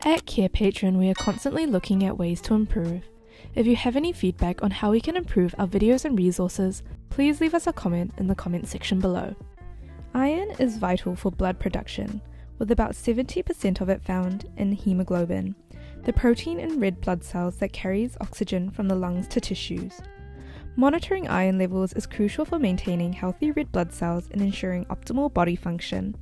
At Carepatron, we are constantly looking at ways to improve. If you have any feedback on how we can improve our videos and resources, please leave us a comment in the comment section below. Iron is vital for blood production, with about 70% of it found in hemoglobin, the protein in red blood cells that carries oxygen from the lungs to tissues. Monitoring iron levels is crucial for maintaining healthy red blood cells and ensuring optimal body function.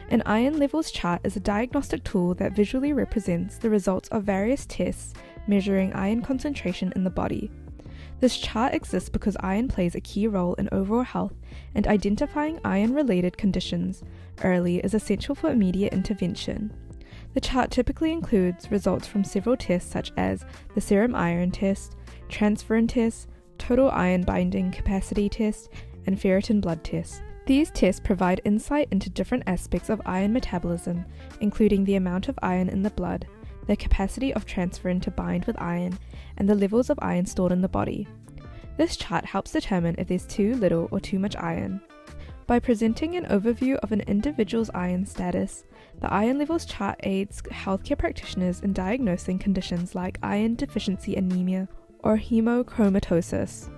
An iron levels chart is a diagnostic tool that visually represents the results of various tests measuring iron concentration in the body. This chart exists because iron plays a key role in overall health, and identifying iron-related conditions early is essential for immediate intervention. The chart typically includes results from several tests such as the serum iron test, transferrin test, total iron binding capacity test, and ferritin blood test. These tests provide insight into different aspects of iron metabolism, including the amount of iron in the blood, the capacity of transferrin to bind with iron, and the levels of iron stored in the body. This chart helps determine if there's too little or too much iron. By presenting an overview of an individual's iron status, the iron levels chart aids healthcare practitioners in diagnosing conditions like iron deficiency anemia or hemochromatosis.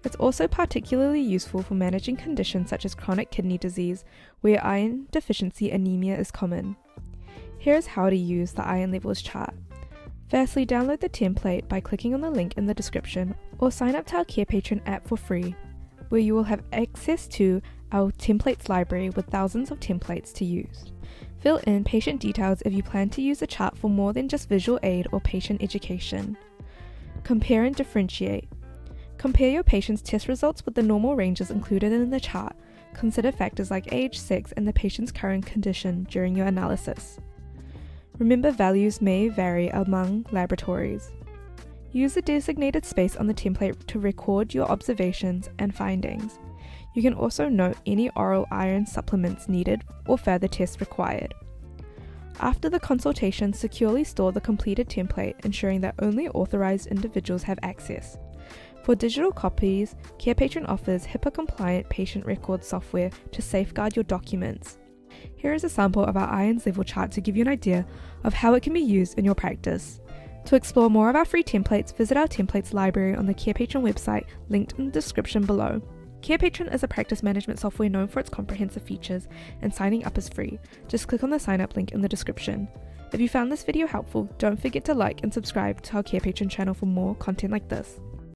It's also particularly useful for managing conditions such as chronic kidney disease, where iron deficiency anemia is common. Here's how to use the iron levels chart. Firstly, download the template by clicking on the link in the description, or sign up to our Carepatron app for free, where you will have access to our templates library with thousands of templates to use. Fill in patient details if you plan to use the chart for more than just visual aid or patient education. Compare and differentiate. Compare your patient's test results with the normal ranges included in the chart. Consider factors like age, sex, and the patient's current condition during your analysis. Remember, values may vary among laboratories. Use the designated space on the template to record your observations and findings. You can also note any oral iron supplements needed or further tests required. After the consultation, securely store the completed template, ensuring that only authorized individuals have access. For digital copies, Carepatron offers HIPAA-compliant patient record software to safeguard your documents. Here is a sample of our iron level chart to give you an idea of how it can be used in your practice. To explore more of our free templates, visit our templates library on the Carepatron website, linked in the description below. Carepatron is a practice management software known for its comprehensive features, and signing up is free. Just click on the sign up link in the description. If you found this video helpful, don't forget to like and subscribe to our Carepatron channel for more content like this.